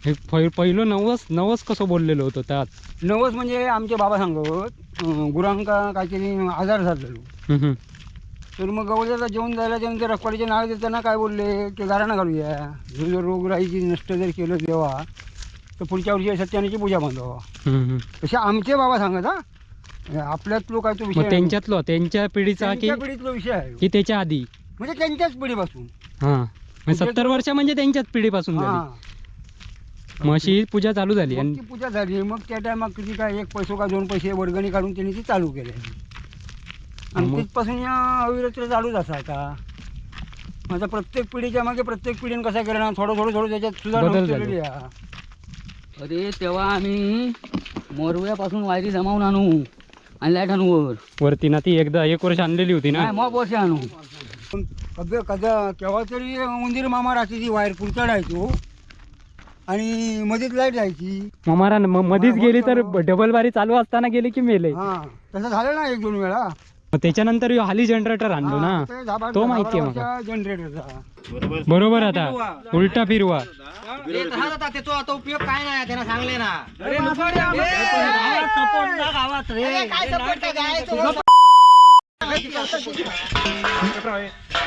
हे पहिलं नवस नवस कसं बोललेलो होतं त्यात? नवस म्हणजे आमचे बाबा सांगत गुरांका काहीतरी आजार झालेलो. तर मग गवळ्याला जेवण जायला त्यानंतर रखवाडीचे नाव देताना काय बोलले की गाराणा घालूया, जो जर रोगराईची नष्ट जर केलं देवा तर पुढच्या वर्षी सत्यानाची पूजा बांधावा. तसे आमचे बाबा सांगत. आपल्यातलो काय तो विषय त्यांच्यातलो त्यांच्या पिढीचा की पिढीतला विषय आहे, की त्याच्या आधी? म्हणजे त्यांच्याच पिढीपासून. हा 70 वर्ष म्हणजे त्यांच्याच पिढीपासून झाली. मग अशी पूजा चालू झाली आणि ती पूजा झाली. मग त्या टायमात किती काय 1 पैसो का 2 पैसे वर्गणी काढून त्यांनी ती चालू केली आणि तिथपासून या अविरत चालूच असा आता. माझा प्रत्येक पिढीच्या मागे प्रत्येक पिढीने कसा केला ना थोडं थोडं थोडं त्याच्यात सुधारणा केलेली आहे. अरे तेव्हा आम्ही मोरव्यापासून वायरी जमावून आणू आणि लाईट आणू वरती ना ती एकदा 1 वर्ष आणलेली होती ना. मग वर्ष आणू. केव्हा तरी उंदीर मामा राहते ती वायर पुढचा जायचो आणि मध्येच लाईट जायची. मामारा मध्येच गेली तर डबल बारी चालू असताना गेली की मेले. तसं झालं ना 1-2 वेळा. त्याच्यानंतर हाली जनरेटर आणलो ना, तो माहिती आहे मला. जनरेटरचा बरोबर. आता उलटा फिरवा. त्याचा आता उपयोग काय नाही त्यांना सांगले ना.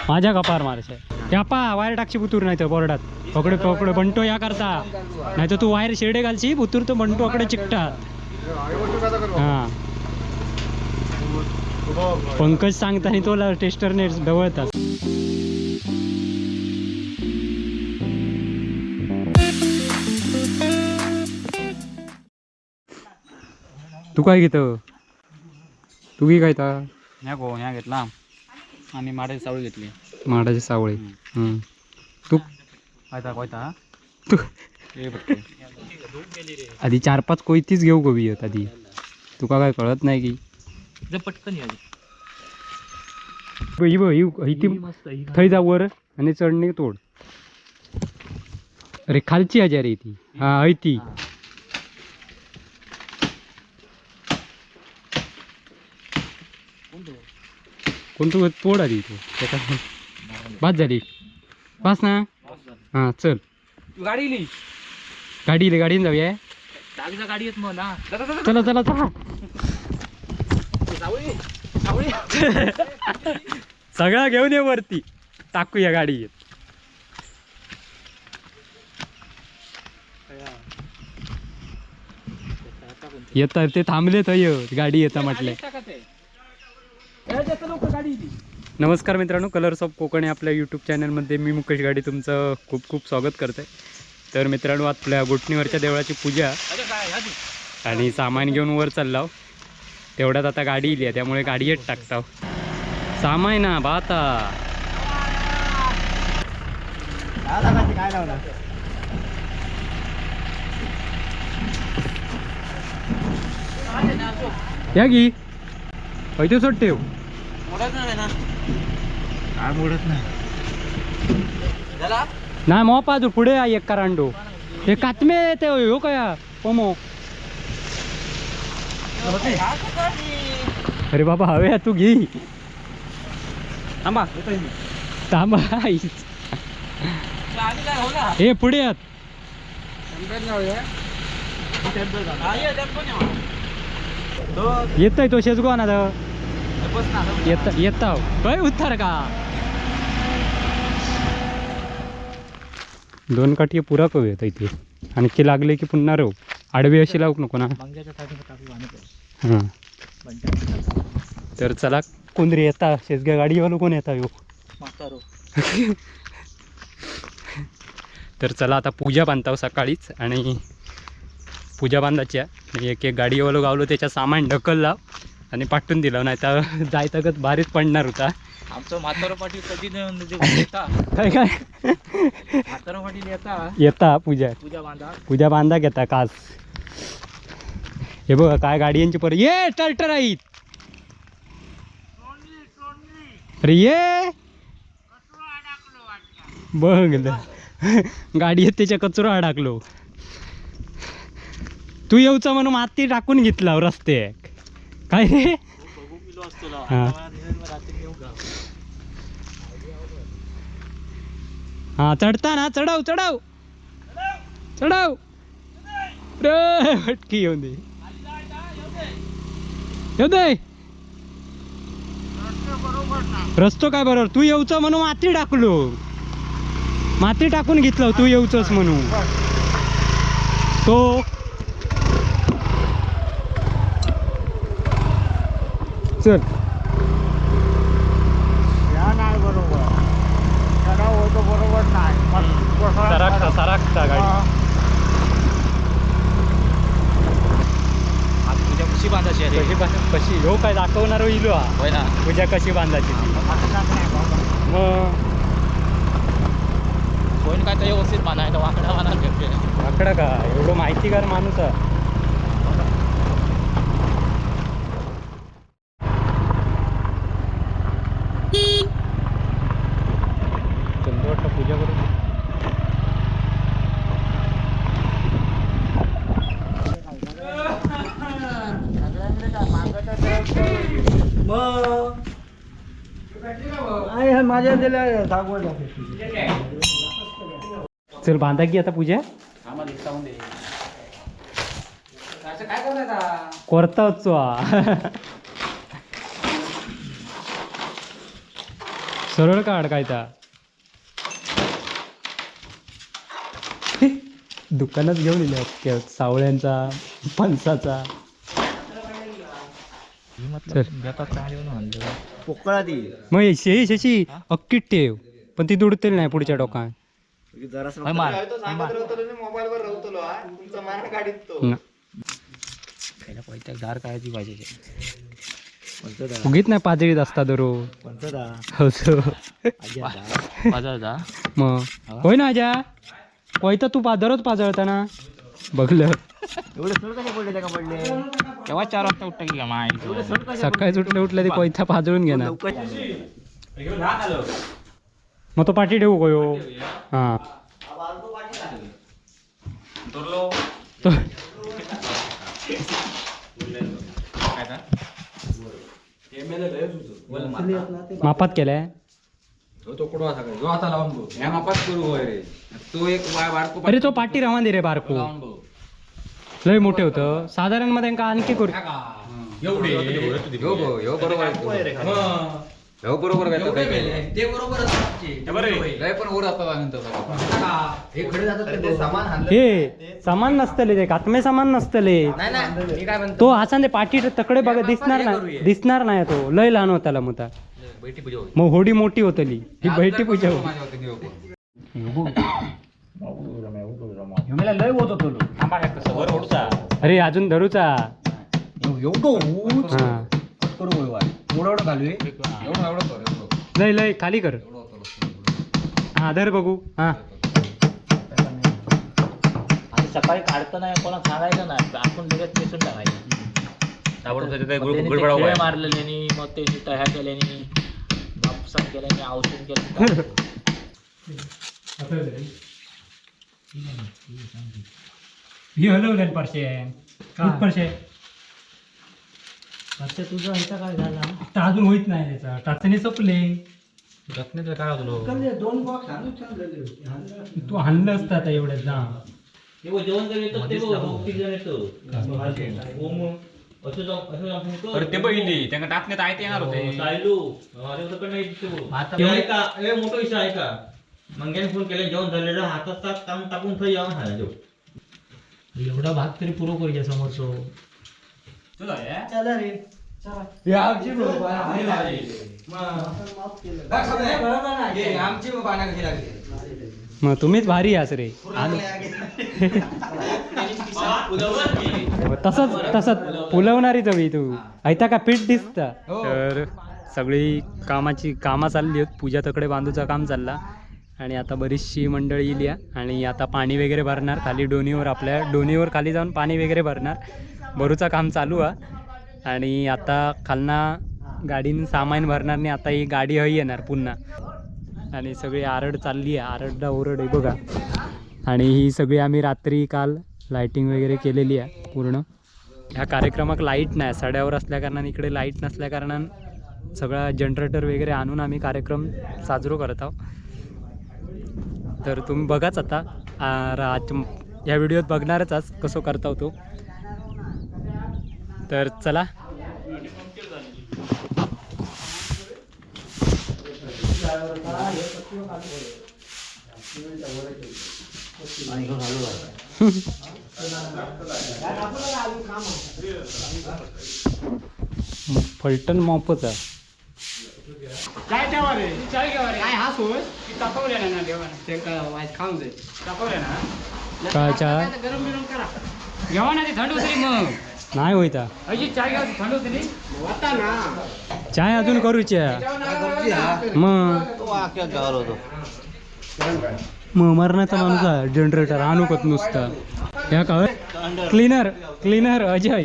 माझ्या कपार मारशे त्या पा वायर टाकशी बुतूर नाही तर बोर्डात पकडे पकडे बंटो या करता नाही तर तू वायर शेडे घालशी बुतूर तो बंटो अकडे चिकटात. हा पंकज सांगताना तो टेस्टरने डवळतात. तू काय घेत? तू की काय ह्या घेतला आणि माडाची सावळी घेतली. माडाची सावळी. तू तू आधी 4-5 कोयतीच घेऊ गोबी येत आधी. तुका काय कळत नाही की पटकन थंय जा वर आणि चढणी तोड. अरे खालची आजारी ती. हा हय ती. कोण तू तोड आधी तू त्याचा बास झाली. बास ना. हा चल गाडीने जाऊया. गाडी येत मला. चला चला चला. सगळा घेऊन ये वरती टाकूया गाडी. येत ते थांबले थय गाडी येता म्हटले. नमस्कार मित्रांनो, कलर्स ऑफ कोकण या आपल्या यूट्यूब चॅनलमध्ये मी मुकेश गाडी तुमचं खूप खूप स्वागत करते. तर मित्रांनो, आपल्या गोठणीवरच्या देवळाची पूजा आणि सामान घेऊन वर चाललाव. तेवढ्यात आता गाडी इली आहे त्यामुळे गाडी येत टाकताव. सामान ना बाता या की पैसे सोड ठेव. नाही मग पाजू पुढे एक करांडो हे कातमे ते हो काय पोमो. अरे बाबा हवे तू घे. थांबा थांबा हे पुढे यात येतय तो शेजगो ना येता काय उत्तर का 2 काठी पुरा कवी येत इथे. आणखी लागले की पुन्हा रो आडवी अशी लावूक नको ना. हां तर चला कोणतरी येता शेजग्या गाडीवालो कोण येता यो. तर चला आता पूजा बांधताव सकाळीच आणि पूजा बांधायच्या. एक गाडीवालो गावलो त्याच्या सामान ढकल लाव आणि पाठवून दिलं नाही तर जायतगत भारीच पडणार होता. आमचं म्हातारा पाटील कधी काय काय म्हातारा पाटील येता पूजा पूजा बांधा घेता कास. हे बघा काय गाडीयांची पर ये टर्टर आहेत. अरे ये बघ गाडी येत त्याच्या कचरो अडकलो. तू येऊचा म्हणून माती टाकून घेतला रस्ते काय रे. हा चढता ना चढव चढव. चढाव रे फटकी येऊन दे येऊ दे रस्तो काय बरोबर तू येऊच म्हणून माती टाकलो माती टाकून घेतलं तू येऊचस म्हणून तो चल नाही बरोबर चढाव होतो बरोबर नाही सराकता गाडी तुझ्या कशी बांधायची कशी हो काय दाखवणार इलो होय ना पूजा कशी बांधायची ती मग होईन काय तर व्यवस्थित बांधायचं वाकडा बांधा आकडा का एवढं माहितीगार माणूस आहे चंद्र वाटतं पूजा करू माझ्या दिल्या दाखवल्या चल बांधा की आता पूजा करताच सरळ काढ काय ता दुकानात घेऊन इले सावळ्यांचा फणसाचा पोकळा ती मग शेही शशी अक्की ठेव पण ती दुडतेल नाही पुढच्या डोकान धार काढायची पाहिजे उगीत नाही पातळीत असता दरो मग होय ना आजा कोयता तू दररोज पाजळता ना बघलं एवढे सड कसे पडले का पडले तेव्हा 4 वाजता उठता की माय सकाळी उठल्या ते कोयता पाजळून घेणार मग तो पाठी ठेवू गयो हा मापात केलाय अरे तो पाठी रवा दे रे बारको लय मोठे होतं साधारण मध्ये आणखी करू हे सामान नसतले ते कातमे सामान नसतले तो असा ते पाठी तकडे बघा दिसणार नाही तो लय लहान होता मुता मग होडी मोठी होतली ही बैठी पूजा लय होत होतो अरे अजून धरूचा हा लय लय खाली कर हा धर बघू हा सकाळी काढताना कोणा सांगायचं नाही आपण लगेच पेसून टाकायचं मारलेल्यानी मग ते ह्या केल्यानी बापसान केल्यानी औषध केलं ही हलवले परशे परशे अच्छा तुझं ह्याचा काय झाला आता अजून होईत नाही त्याचा टाचणी संपले रत्नेचं काय होतं दोन बॉक्स तू हाणलं असतं आता एवढ्यात जा जेवण जर येतं ते जण येतं अरे ते बघितली त्यांना टाकण्यात आहे ते येणार होते मोठा विषय आहे का मंग्याने फोन केला जेवण झालेलं हातात काम टाकून थंय जेवण खायला जेव एवढा भाग तरी पुरो करूया समोरचो चला रे मग तुम्हीच भारी आहात रे तसंच फुलवणारीच हवी तू ऐता का पीठ दिसता तर सगळी कामा चालली आहेत पूजा तकडे बांधूचं काम चालला आणि आता बरीचशी मंडळी येईल आणि आता पाणी वगैरे भरणार खाली डोनीवर खाली जाऊन पाणी वगैरे भरणार भरूचं काम चालू आहे आणि आता खालना गाडीने सामान भरणार नाही आता ही गाडी हवी येणार पुन्हा आणि सगळी आरड चालली आहे आरडला ओरड आहे बघा आणि ही सगळी आम्ही रात्री काल लाईटिंग वगैरे केलेली आहे पूर्ण ह्या कार्यक्रमाक लाईट नाही सड्यावर असल्या कारणाने इकडे लाईट नसल्या कारणानं सगळा जनरेटर वगैरे आणून आम्ही कार्यक्रम साजरा करत आहोत तर तुम्ही बघाच आता ह्या व्हिडिओत बघणारच आज कसं करता होतो. तर चला फलटण मॉपच आहे. काय चहा जेव्हा ना ती थंड होती मग नाही होईता अशी चाय घ्या थंड होती चाय अजून करूच्या मग मरणाचा माणूस आहे जनरेटर आणूकत नुसता ह्या का क्लीनर अजय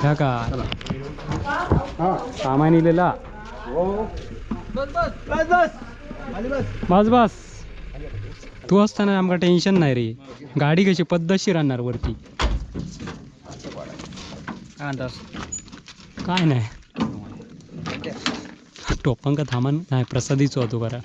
ह्या का सामान इलेला बस बस तू असताना आमका टेन्शन नाही रे. गाडी कशी पद्धतशीर आणणार वरती काय नाही टोपांका थांबा नाही प्रसादीच होतो करा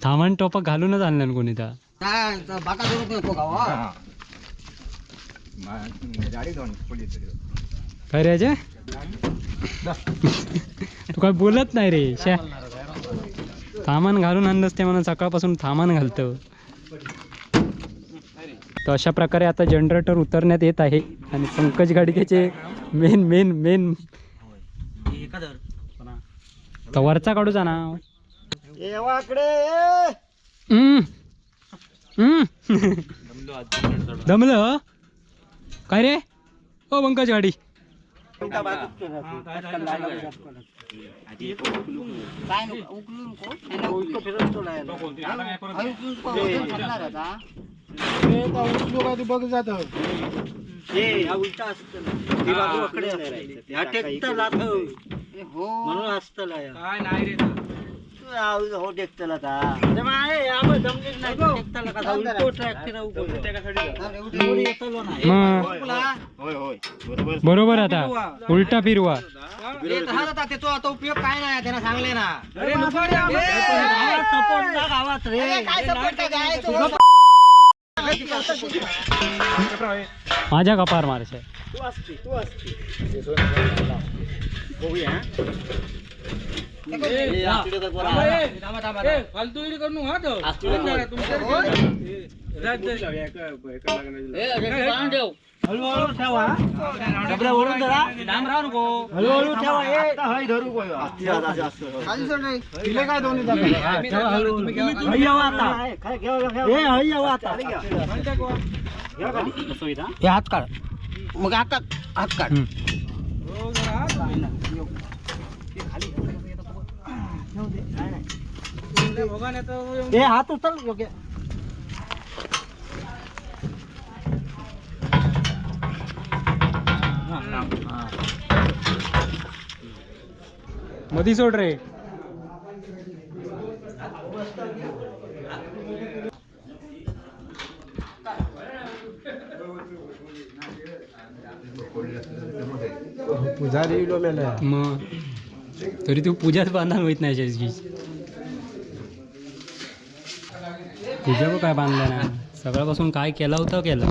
थांबा टोपा घालूनच आणलं कोणी त्या काय रे अजय तू काय बोलत नाही रे शा थामान घालून आणलंस ते म्हणून सकाळपासून थामान घालतं. तर अशा प्रकारे आता जनरेटर उतरण्यात येत आहे आणि पंकज गाडीचे मेन तर वरचा काढूचा ना दमलं काय रे ओ पंकज गाडी बघ जात म्हणून असतला काय नाही रे हो टेक्टला बरोबर आता उलटा फिरवा त्याचा आता उपयोग काय नाही त्यांना सांगले ना गावात रे माझ्या कपार मारशे हळूहळू ठेवा डबरा ओढून जरा लांब राहू नको हळूहळू ठेवा धरू काय दोन्ही हात काढ मग हात काढ हे हात उचल योग्य मधी सोड रे मग तरी तू पूजाच बांधायला होत नाही शेजगी पूजा पण काय बांधल्या ना सगळ्यापासून काय केला होता केला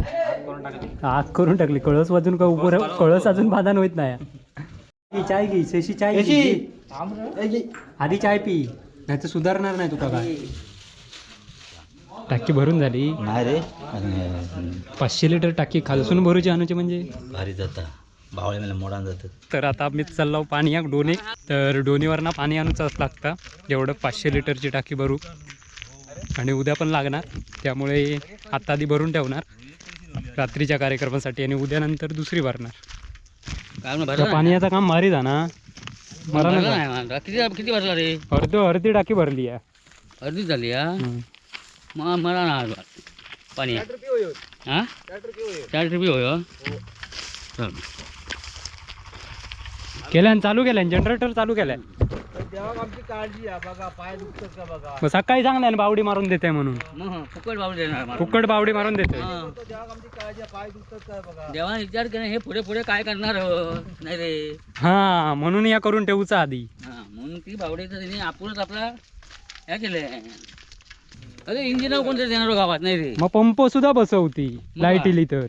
आग करून टाकली कळस वाजून का उभं कळस अजून बांधायला होत नाही चाय घे शेशी चाय घे आधी चाय पी नाही तर सुधारणार नाही तुका काय टाकी भरून झाली नाही रे 500 लिटर टाकी खालसून भरूची आणूची म्हणजे भारी जाता भावळे मला मोडान जातात. तर आता आम्ही चाललो पाणी या डोने तर डोनीवरनं पाणी आणूचंच लागतं एवढं 500 लिटरची टाकी भरू आणि उद्या पण लागणार त्यामुळे आता आधी भरून ठेवणार रात्रीच्या कार्यक्रमासाठी आणि उद्यानंतर दुसरी भरणार पाण्याचं काम भारी जा ना मला किती वाजला रे अर्धी टाकी भरली आहे अर्धी झाली मग मला ना पाणी हां 4 ट्रिपी होय चल केल्यान चालू केल्यान जनरेटर चालू केल्यान मग सकाळी सांगणार ना बावडी मारून देते म्हणून. मग फुकट बावडी देणार मला. फुकट बावडी मारून देते. हा. देवा विचार केला हे पुढे पुढे काय करणार नाही रे. हा म्हणून या करून ठेवूचा आधी. हा म्हणून ती बावडीचं तिने आपणच आपला हे केलंय. अरे इंजिन कोणतरी देणार गावात नाही रे. मग पंप सुद्धा बसवती लाईट इली तर.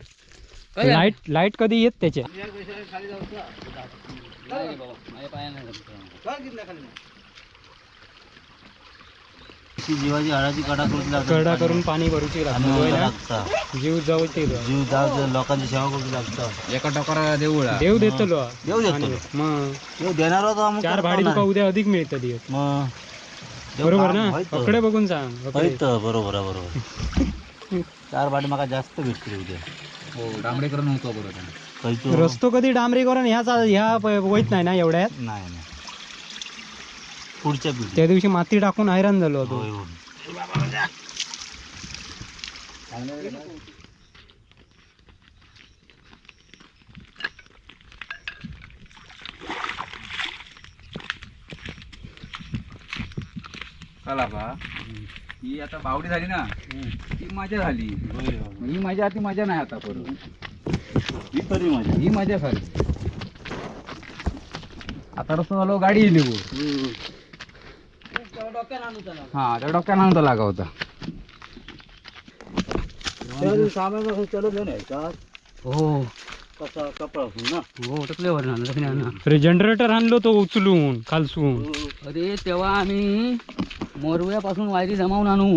काय आहे? लाईट कधी येत त्याच्या. नाही रे बाबा माझ्या पायानं नाही जमत. जीवाची हाडाची कडा करून लागतात. कडा करून पाणी भरूची आणि लागतं. लागतं. जीव जवळचे जीव जाग लोकांची सेवा करून लागतं. एका टोकाला देऊळा देव देतो देव देतो. मग देव देणार होता मग 4 भाडी तुका उद्या अधिक मिळतं दिवस. मग देव बरोबर काम ना. व्हायचं. अकडे बघून सांग. अकडे. व्हायचं, बरोबर आहे, बरोबर. 4 भाडी माका जास्त भेटतील उद्या. हो डांबरेकर नव्हतो बरोबर. खायचो. रस्तो कधी डांबरीकरण ह्या होत नाही ना एवढ्यात. नाही नाही पुढच्या पिढी त्या दिवशी माती टाकून हैराण झालो होतो. होय, होय. चला बा ही आता बावडी झाली ना ती मजा झाली. ही मजा ती मजा नाही आता परत. ही तरी माझी ही मजा झाली. आता रस्तो झालो गाडी येईल हा त्या डोक्याला आणता लागा होता. सामान चलत नाही का हो कसा कपडा ना. हो टकल्यावर ना. अरे जनरेटर आणलो तो उचलून खालसून. अरे तेव्हा आम्ही मोरव्यापासून वायरी जमावून आणू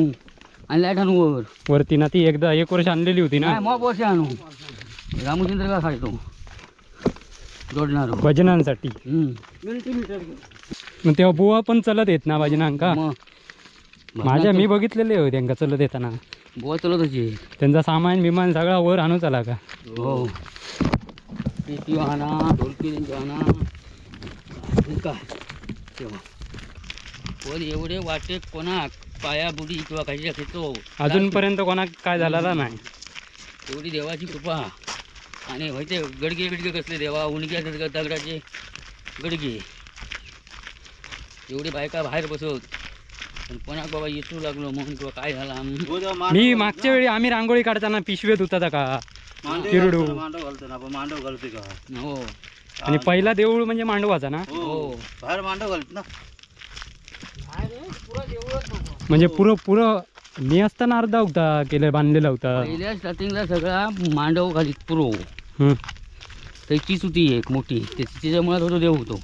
आणि लाईट आणू वर. वरती ना ती एकदा 1 वर्ष आणलेली होती ना नाही मग वर्ष आणू. रामचंद्र का खायचो जोडणार. भजनांसाठी. मग तेव्हा बुवा पण चलत येत ना भजनांका. मग मी बघितलेले हो त्यांका चलत येताना. बुवा चलत होती. त्यांचा सामान बिमान सगळा वर आणू चला का. हो पेटी आणा ढोलकी त्यांची आणा. आणि काय तेव्हा वर एवढे वाटे कोणाक पाया बुडी किंवा काही खेचो अजूनपर्यंत कोणाक काय झालेला नाही. एवढी देवाची कृपा. आणि व्हायचे गडगे बिडगे कसले देवा उणक्या दगडाचे गडगे. एवढी बायका बाहेर बसवत पण कोणाक बाबा येसू लागलो म्हणून किंवा काय झाला मी मागच्या वेळी आम्ही रांगोळी काढताना पिशवेत होता का किरडू. मांडव घालतो ना आपण. मांडव घालते का. हो आणि पहिला देऊळ म्हणजे मांडवाचा ना. हो बाहेर मांडव घालत ना. म्हणजे पुरं मी असताना अर्धा होता केलं बांधलेला होता. पहिल्या स्टार्टिंगला सगळा मांडव घालीत पुरो. त्याचीच होती एक मोठी त्याच्या मुळात होतो देव होतो.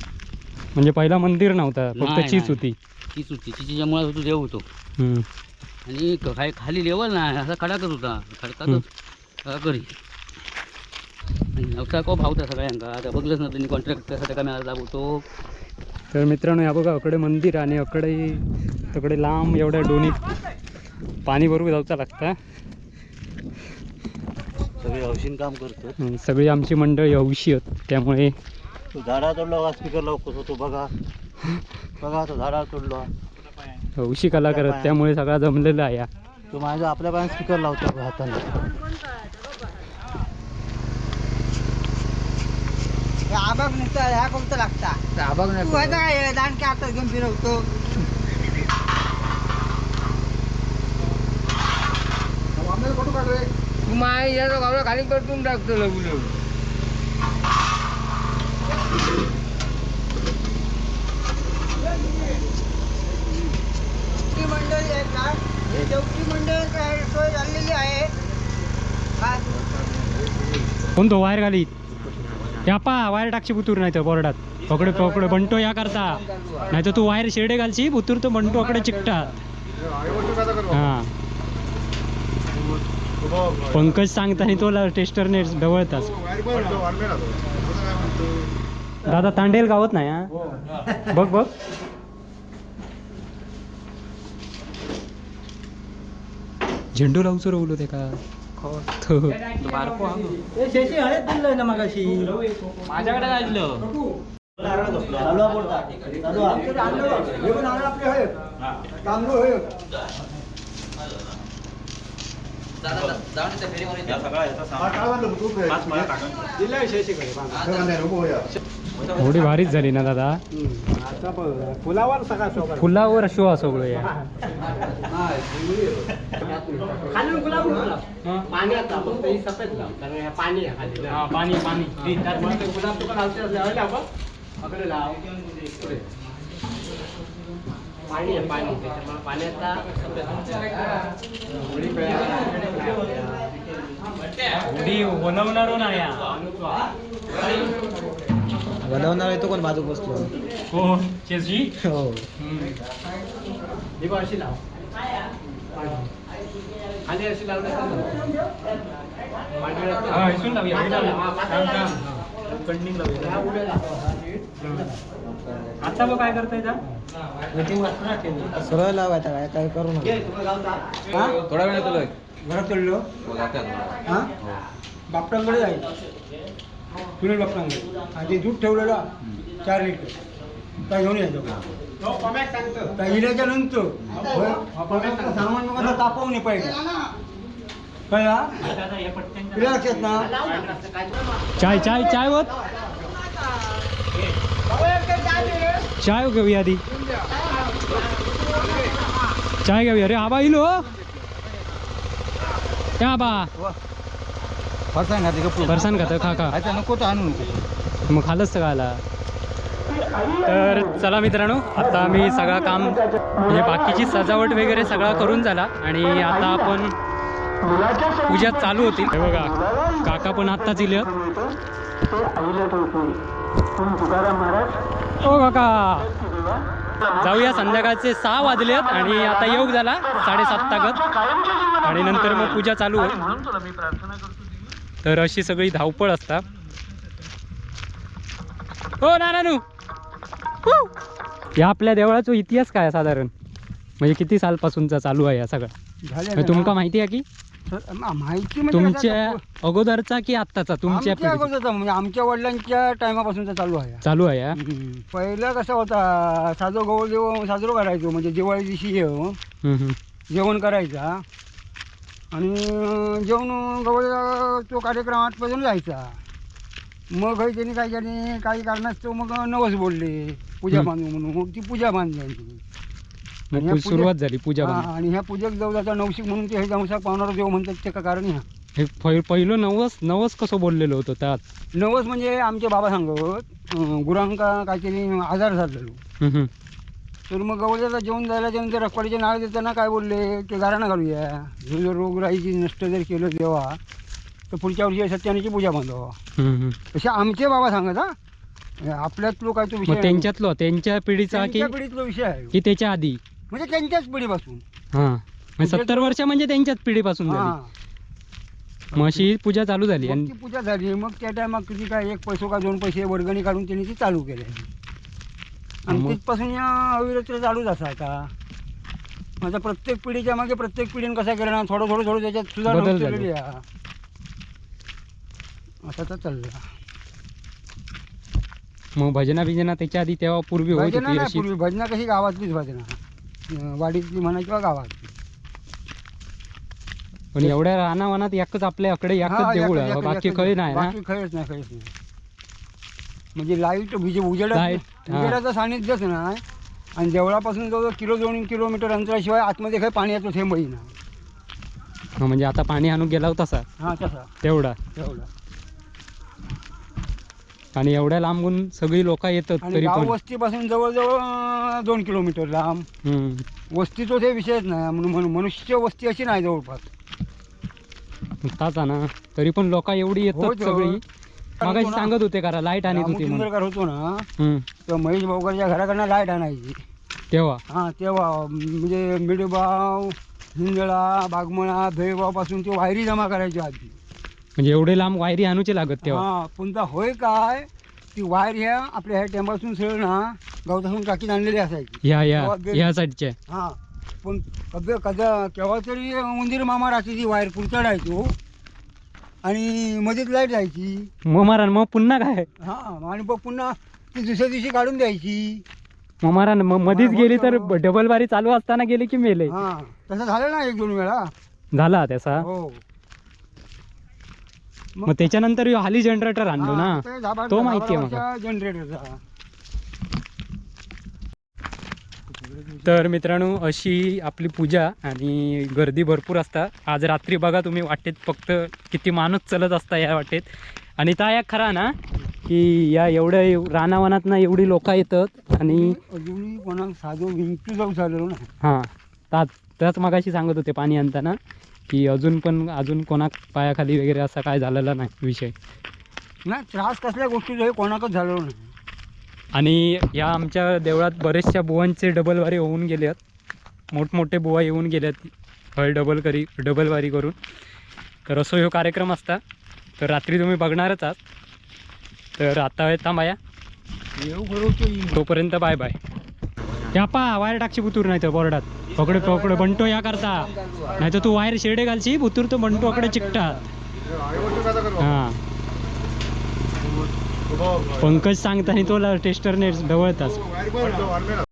म्हणजे पहिला मंदिर नव्हता नाही, फक्त चीच नाही. होती. तीच होती तिच्या मुळात होतो देव होतो. हम्म. आणि काय खाली लेवल नाही असा खडाकच होता. खडकाच करी आणि नवसा को भावता सगळ्यांका. आता बघलंच ना त्यांनी कॉन्ट्रॅक्ट कसा कमी दाबवतो. तर मित्रांनो या बघा अकडे मंदिर आणि तकडे लांब एवढ्या डोनीत पाणी भरून जाऊचा लागता. सगळे हौशीन काम करतो. सगळी आमची मंडळी हौशी आहेत त्यामुळे. तो झाडा तोडला का स्पीकर लावतो होतो बघा. बघा तो झाडा तोडला. हौशी कलाकार आहेत त्यामुळे सगळा जमलेला आहे. तो माझ्या आपल्या पायाने स्पीकर लावतो हाताने. आबाग नुसतं ह्या कोणतं लागता. तू आता काय दांडके हातात घेऊन फिरवतो. तू माय या गावला खाली करतून टाकतो लगू. मंडळी आहे का देवकी मंडळ सोय झालेली आहे. कोण तो वायर घाली या पा वायर टाकशी बुतूर नाही तर बोर्डात पकडे बंटो या करता. नाही तर तू वायर शेडे घालशी बुतूर तो बंटो अकडे चिकटात. हा पंकज सांगताना तो टेस्टरने ढवळतास. दादा तांडेल गावत नाही हा. बघ झेंडू लावूचो रवलो ते का. माझ्याकडे काढलं थोडी भारीच झाली ना दादा. फुलावर सगळा शोभा फुलावर शो असो या खाली गुलाब पाण्यात आपण ते सफेद लाव कारण हे पाणी आहे खाली पाणी पाणी त्यामुळे ते गुलाब पण लावले आपण आपले लाव पाणी आहे पाणी त्याच्यामुळे पाण्याचा उडी बनवणार ना या बनवणार तो कोण बाजूक बसलो हो चेसी हो ही बा अशी लाव खाली अशी लावली इथून लावूया आता बघ काय करताय का सरळ लावायचा काय काय करू नका थोडा वेळ तुला घरात चढलो हां बापटांकडे जाईल सुनील बापटांकडे आणि ते दूध ठेवलेलं 4 लिटर काय घेऊन यायचं काय गेल्याच्या नंतर सामान मग तापवून नाही पाहिजे कळला तुला लक्षात ना चाय चाय चाय होत चाय घेऊया आधी चाय घेऊया रे आबा इलो त्या आबा फरसाण घातली का फरसान खातं खा खा आता नको तर आणू नको मग खालच सगळं आला तर चला मित्रांनो आता आम्ही सगळं काम म्हणजे बाकीची सजावट वगैरे सगळा करून झाला आणि आता आपण पूजा चालू होती हे बघा काका पण आत्ताच इले ओ काका जाऊया संध्याकाळचे 6 वाजलेत आणि आता योग झाला 7:30 तागत आणि नंतर मग पूजा चालू होईल तर अशी सगळी धावपळ असता हो नानू या आपल्या देवळाचा इतिहास काय आहे साधारण म्हणजे किती सालपासूनचा चालू आहे या सगळं तुमका माहिती आहे की माहिती म्हणजे तुमच्या अगोदरचा की आत्ताचा तुमच्या आमच्या पिढीचा? अगोदरचा म्हणजे आमच्या वडिलांच्या टायमापासूनचा चालू आहे चालू आहे हा? पहिलं कसं होता साजो गवळ देव साजरो करायचो म्हणजे दिवाळी दिवशी हम्म. जेवण करायचा आणि जेवण गवळ तो कार्यक्रम 8 वाजून जायचा मग त्यांनी काही कारणास्तव मग नवस बोलले पूजा बांधू म्हणून मग ती पूजा बांधली मग सुरुवात झाली पूजा हा, बांधायला. आणि ह्या पूजक देवताचा नवशिक म्हणून ते हे नवसाक पावणारा देव म्हणतात ते का कारण ह्या हे पहिलं नवस कसं बोललेलं होतं त्यात नवस म्हणजे आमचे बाबा सांगत गुरांका काहीतरी आजार झालेलो हम्म. तर मग गवळ्याला जेवण जायला त्यानंतर रखवाडीचे नाव देताना काय बोलले की गाराणा घालूया हे जर रोगराईची नष्ट जर केलं देवा तर पुढच्या वर्षी सत्यानाची पूजा बांधावा हम्म. तसे आमचे बाबा सांगत हा आपल्यातलो काय तो विषय मग आहे. त्यांच्यातलं त्यांच्या पिढीचा की त्यांच्या पिढीतला विषय आहे की त्याच्या आधी म्हणजे त्यांच्याच पिढीपासून हा म्हणजे 70 वर्ष म्हणजे त्यांच्याच पिढीपासून हा झाली मग अशी पूजा चालू झाली मग आणि ती पूजा झाली मग त्या टायमात किती काय 1 पैसो का 2 पैसे वर्गणी काढून त्यांनी ती चालू केली आणि मग? तिथपासून या अविरत चालूच असा आता माझा प्रत्येक पिढीच्या मागे प्रत्येक पिढीने कसा केला ना थोडं त्याच्यात सुधारणा बदल होत झाले. गेलेली आहे. असं तर चाललं मग भजना बिजना त्याच्या आधी तेव्हा पूर्वी होत भजना होती नाही अशी पूर्वी भजना कशी गावातलीच भजना वाडीतली म्हणा किंवा गावातली पण एवढ्या रानावनात एकच आपल्याकडे एकच हा, देऊळ एकच- आहे एकच- बाकी एकच- काही नाही ना बाकी खळच नाही म्हणजे लाईट उजेडात Light, हा. उजेडाचं सानिध्यच नाही आणि देवळापासून जवळ 1-2 किलोमीटर अंतराशिवाय आतमध्ये काही पाण्याचं थेंबही नाही हा, म्हणजे आता पाणी आणून गेला होता तसा हा तसा तेवढा तेवढा आणि एवढ्या लांबून सगळी लोक येतात आणि तरी गाव पण वस्तीपासून जवळजवळ 2 किलोमीटर लांब वस्तीचा ते विषयच नाही मनुष्य वस्ती अशी नाही जवळपास ताचा ना तरी पण लोक एवढी येतात होत. सगळी मगाशी सांगत होते करा लाईट आणत होती म्हणून रामचंद्रकर होतो ना हम्म. तर महेश भाऊकरच्या घराकडनं लाईट आणायची तेव्हा हां तेव्हा म्हणजे मिडबाव हिंदळा बागमळा भेळगावपासून ते वायरी जमा करायची आधी म्हणजे एवढे लांब वायरी आणूची लागत तेव्हा हां पुन्हा होय काय ती वायर ह्या आपल्या ह्या टेंबापासून सरळ ना गवतासून टाकीत आणलेली असायची या साईडच्या हां पण केव्हा तरी उंदीर मामा राहते ती वायर चढायचो आणि मध्येच लाईट जायची मग मारा मग पुन्हा काय हां आणि मग पुन्हा ती दुसऱ्या दिवशी काढून द्यायची मग मारा मग मध्येच गेली तर डबल बारी चालू असताना गेली की मेले हां तसं झालं ना 1-2 वेळा झाला त्याचा हो मग त्याच्यानंतर ह्यो हाली जनरेटर आणलो ना तो माहिती आहे मला जनरेटरचा तर मित्रांनो अशी आपली पूजा आणि गर्दी भरपूर असता. आज रात्री बघा तुम्ही वाटेत फक्त किती माणूस चालत असता या वाटेत. आणि ता एक खरा ना की या एवढ्या रानावनात ना एवढी लोक येतात आणि अजूनही कोणाक साधो विंचू जाऊ झालेलो ना. हां त्याच मगाशी सांगत होते पाणी आणताना की अजून कोणाक पायाखाली वगैरे असा काय झालेला नाही विषय. नाही त्रास कसल्या गोष्टीचा हे कोणाकच झालेलो नाही. आणि या आमच्या देवळात बरेचशा बुवांचे डबल वारी होऊन गेले आहेत. मोठमोठे बुवा येऊन गेल्यात हळ डबल वारी करून. तर असो ह्यो कार्यक्रम असता. तर रात्री तुम्ही बघणारच आहात. तर आता थांबाया येऊ बरोबर तोपर्यंत बाय बाय. या पा वायर टाकशी बुतूर नाही तर बोर्डात पकडे बंटो या करता नाही तर तू वायर शेडे घालशी बुतूर तो बंटो अकडे चिकटात. हां पंकज सांगता आणि तो टेस्टरने ढवळताच.